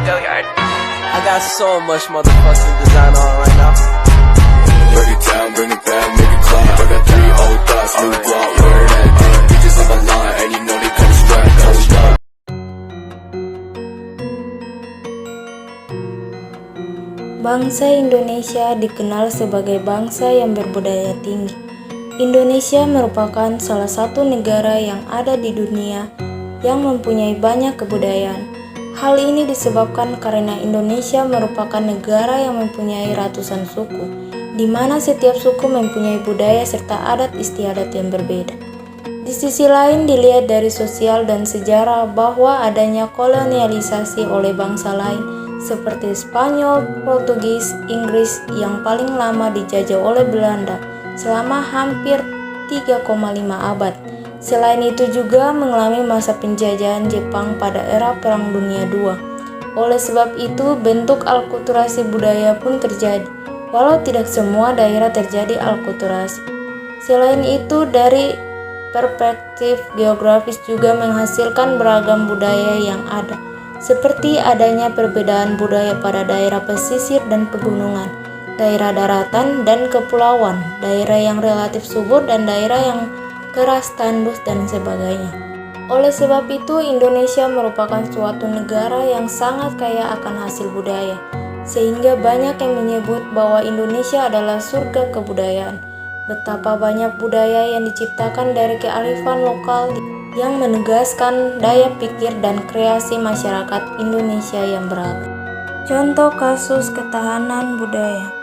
I got so much motherfucking design on right now. Break it down, bring it back, make it clap. I got 3 old thoughts, new guap, where that thing. Bitches on my line, and you know they come strapped, hold up. Bangsa Indonesia dikenal sebagai bangsa yang berbudaya tinggi. Indonesia merupakan salah satu negara yang ada di dunia yang mempunyai banyak kebudayaan. Hal ini disebabkan karena Indonesia merupakan negara yang mempunyai ratusan suku, di mana setiap suku mempunyai budaya serta adat istiadat yang berbeda. Di sisi lain dilihat dari sosial dan sejarah bahwa adanya kolonialisasi oleh bangsa lain seperti Spanyol, Portugis, Inggris yang paling lama dijajah oleh Belanda selama hampir 3,5 abad. Selain itu juga mengalami masa penjajahan Jepang pada era Perang Dunia II. Oleh sebab itu bentuk alkulturasi budaya pun terjadi, walau tidak semua daerah terjadi alkulturasi. Selain itu dari perspektif geografis juga menghasilkan beragam budaya yang ada, seperti adanya perbedaan budaya pada daerah pesisir dan pegunungan, daerah daratan dan kepulauan, daerah yang relatif subur dan daerah yang keras tandus dan sebagainya. Oleh sebab itu, Indonesia merupakan suatu negara yang sangat kaya akan hasil budaya, sehingga banyak yang menyebut bahwa Indonesia adalah surga kebudayaan. Betapa banyak budaya yang diciptakan dari kearifan lokal yang menegaskan daya pikir dan kreasi masyarakat Indonesia yang beragam. Contoh kasus ketahanan budaya.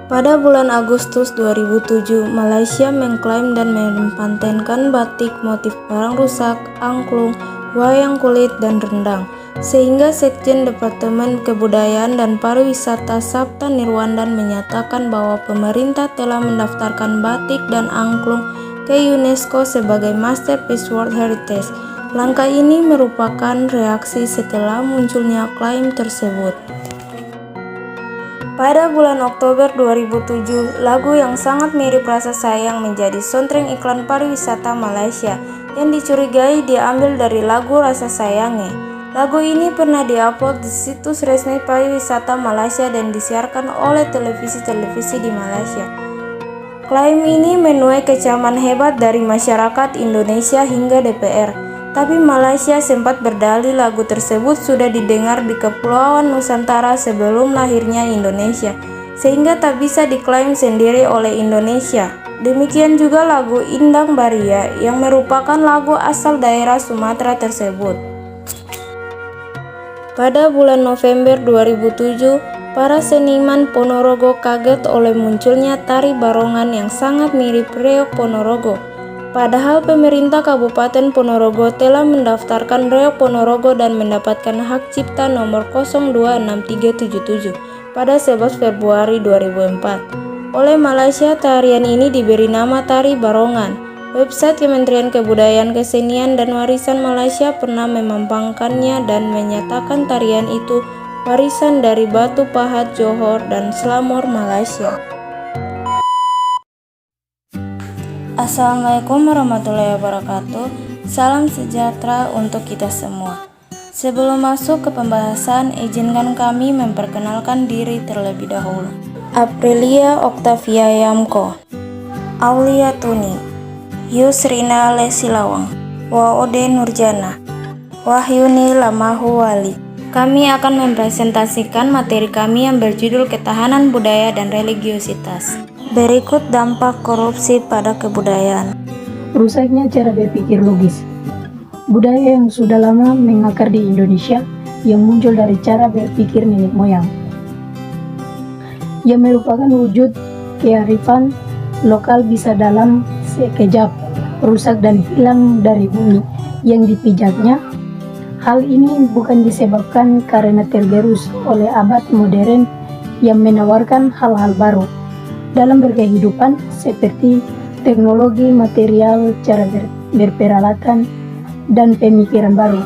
Pada bulan Agustus 2007, Malaysia mengklaim dan mempatenkan batik motif barang rusak, angklung, wayang kulit, dan rendang, sehingga Sekjen Departemen Kebudayaan dan Pariwisata Sabta Nirwandan menyatakan bahwa pemerintah telah mendaftarkan batik dan angklung ke UNESCO sebagai Masterpiece World Heritage. Langkah ini merupakan reaksi setelah munculnya klaim tersebut. Pada bulan Oktober 2007, lagu yang sangat mirip Rasa Sayang menjadi soundtrack iklan pariwisata Malaysia yang dicurigai diambil dari lagu Rasa Sayangnya. Lagu ini pernah diupload di situs resmi pariwisata Malaysia dan disiarkan oleh televisi-televisi di Malaysia. Klaim ini menuai kecaman hebat dari masyarakat Indonesia hingga DPR. Tapi Malaysia sempat berdalih lagu tersebut sudah didengar di Kepulauan Nusantara sebelum lahirnya Indonesia, sehingga tak bisa diklaim sendiri oleh Indonesia. Demikian juga lagu Indang Baria yang merupakan lagu asal daerah Sumatera tersebut. Pada bulan November 2007, para seniman Ponorogo kaget oleh munculnya tari barongan yang sangat mirip reog Ponorogo. Padahal pemerintah Kabupaten Ponorogo telah mendaftarkan reog Ponorogo dan mendapatkan hak cipta nomor 026377 pada 11 Februari 2004. Oleh Malaysia, tarian ini diberi nama Tari Barongan. Website Kementerian Kebudayaan, Kesenian dan Warisan Malaysia pernah memampangkannya dan menyatakan tarian itu warisan dari Batu Pahat, Johor, dan Selangor, Malaysia. Assalamualaikum warahmatullahi wabarakatuh. Salam sejahtera untuk kita semua. Sebelum masuk ke pembahasan, izinkan kami memperkenalkan diri terlebih dahulu. Aprilia Octavia Yamko, Aulia Tuni, Yusrina Lesilawang, Waode Nurjana, Wahyuni Lamahu Wali. Kami akan mempresentasikan materi kami yang berjudul Ketahanan Budaya dan Religiositas. Berikut dampak korupsi pada kebudayaan. Rusaknya cara berpikir logis. Budaya yang sudah lama mengakar di Indonesia yang muncul dari cara berpikir nenek moyang, yang merupakan wujud kearifan lokal bisa dalam sekejap rusak dan hilang dari bumi yang dipijaknya. Hal ini bukan disebabkan karena tergerus oleh abad modern yang menawarkan hal-hal baru dalam berkehidupan seperti teknologi, material, cara berperalatan, dan pemikiran baru.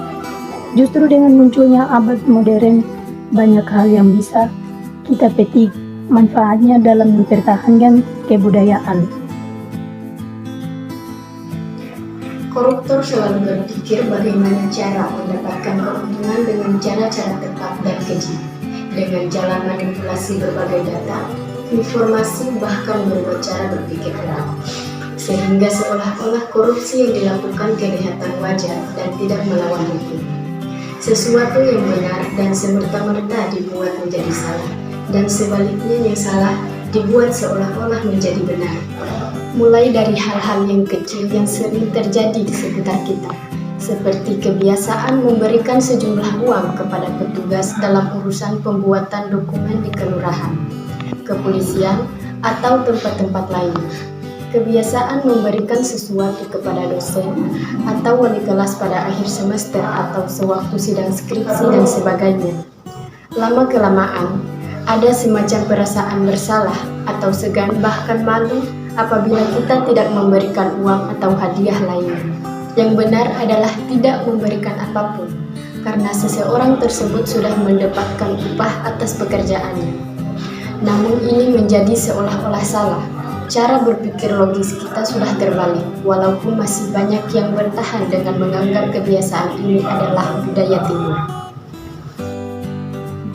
Justru dengan munculnya abad modern, banyak hal yang bisa kita petik manfaatnya dalam mempertahankan kebudayaan. Koruptor selalu berpikir bagaimana cara mendapatkan keuntungan dengan cara-cara tepat dan keji, dengan jalan manipulasi berbagai data, informasi, bahkan berubah cara berpikir keras, sehingga seolah-olah korupsi yang dilakukan kelihatan wajar dan tidak melawan hukum. Sesuatu yang benar dan semerta-merta dibuat menjadi salah, dan sebaliknya yang salah dibuat seolah-olah menjadi benar. Mulai dari hal-hal yang kecil yang sering terjadi di sekitar kita, seperti kebiasaan memberikan sejumlah uang kepada petugas dalam urusan pembuatan dokumen di kelurahan, kepolisian, atau tempat-tempat lain. Kebiasaan memberikan sesuatu kepada dosen atau wali kelas pada akhir semester atau sewaktu sidang skripsi dan sebagainya. Lama-kelamaan, ada semacam perasaan bersalah atau segan bahkan malu apabila kita tidak memberikan uang atau hadiah lainnya. Yang benar adalah tidak memberikan apapun, karena seseorang tersebut sudah mendapatkan upah atas pekerjaannya. Namun ini menjadi seolah-olah salah. Cara berpikir logis kita sudah terbalik, walaupun masih banyak yang bertahan dengan menganggap kebiasaan ini adalah budaya timur.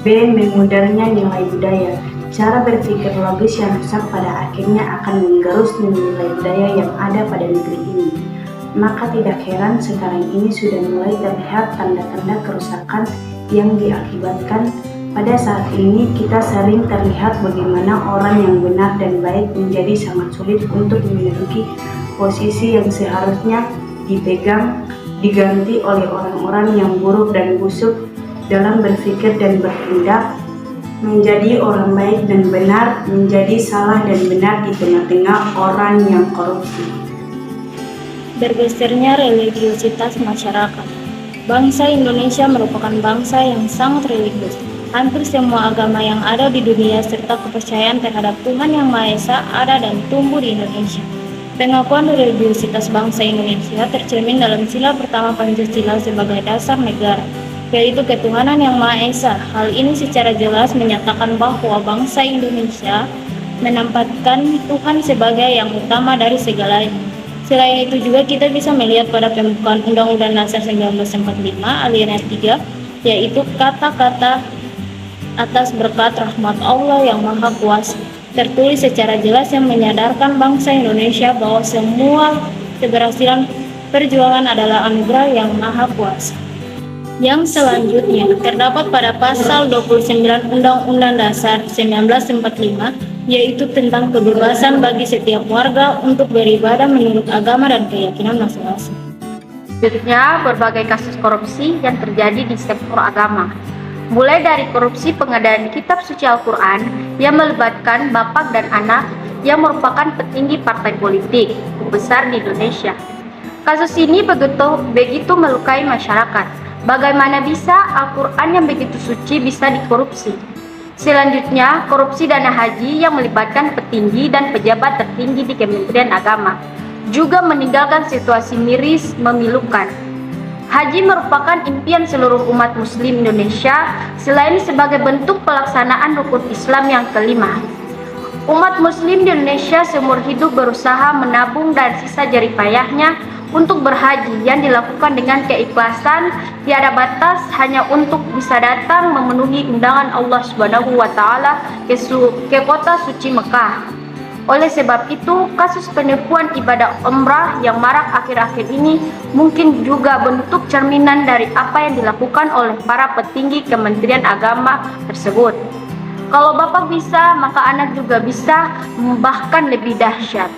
B. Memudarnya nilai budaya. Cara berpikir logis yang rusak pada akhirnya akan menggerus nilai budaya yang ada pada negeri ini. Maka tidak heran sekarang ini sudah mulai terlihat tanda-tanda kerusakan yang diakibatkan. Pada saat ini kita sering terlihat bagaimana orang yang benar dan baik menjadi sangat sulit untuk menduduki posisi yang seharusnya dipegang, diganti oleh orang-orang yang buruk dan busuk dalam berpikir dan bertindak. Menjadi orang baik dan benar menjadi salah dan benar di tengah-tengah orang yang korupsi. Bergesernya religiositas masyarakat. Bangsa Indonesia merupakan bangsa yang sangat religius. Hampir semua agama yang ada di dunia serta kepercayaan terhadap Tuhan Yang Maha Esa ada dan tumbuh di Indonesia. Pengakuan religiositas bangsa Indonesia tercermin dalam sila pertama Pancasila sebagai dasar negara, yaitu ketuhanan Yang Maha Esa. Hal ini secara jelas menyatakan bahwa bangsa Indonesia menempatkan Tuhan sebagai yang utama dari segalanya. Selain itu juga kita bisa melihat pada pembukaan Undang-Undang Dasar 1945 alinea 3, yaitu kata-kata atas berkat rahmat Allah yang Maha Kuasa, tertulis secara jelas yang menyadarkan bangsa Indonesia bahwa semua keberhasilan perjuangan adalah anugerah yang Maha Kuasa. Yang selanjutnya terdapat pada pasal 29 Undang-Undang Dasar 1945, yaitu tentang kebebasan bagi setiap warga untuk beribadah menurut agama dan keyakinan masing-masing. Selanjutnya, berbagai kasus korupsi yang terjadi di sektor agama. Mulai dari korupsi pengadaan kitab suci Al-Quran yang melibatkan bapak dan anak yang merupakan petinggi partai politik besar di Indonesia. Kasus ini begitu melukai masyarakat. Bagaimana bisa Al-Quran yang begitu suci bisa dikorupsi? Selanjutnya, korupsi dana haji yang melibatkan petinggi dan pejabat tertinggi di Kementerian Agama juga meninggalkan situasi miris memilukan. Haji merupakan impian seluruh umat muslim Indonesia selain sebagai bentuk pelaksanaan rukun Islam yang kelima. Umat muslim di Indonesia seumur hidup berusaha menabung dan sisa jerih payahnya untuk berhaji yang dilakukan dengan keikhlasan tiada batas hanya untuk bisa datang memenuhi undangan Allah Subhanahu wa taala ke kota suci Mekah. Oleh sebab itu, kasus penipuan ibadah umrah yang marak akhir-akhir ini mungkin juga bentuk cerminan dari apa yang dilakukan oleh para petinggi Kementerian Agama tersebut. Kalau bapak bisa, maka anak juga bisa, bahkan lebih dahsyat.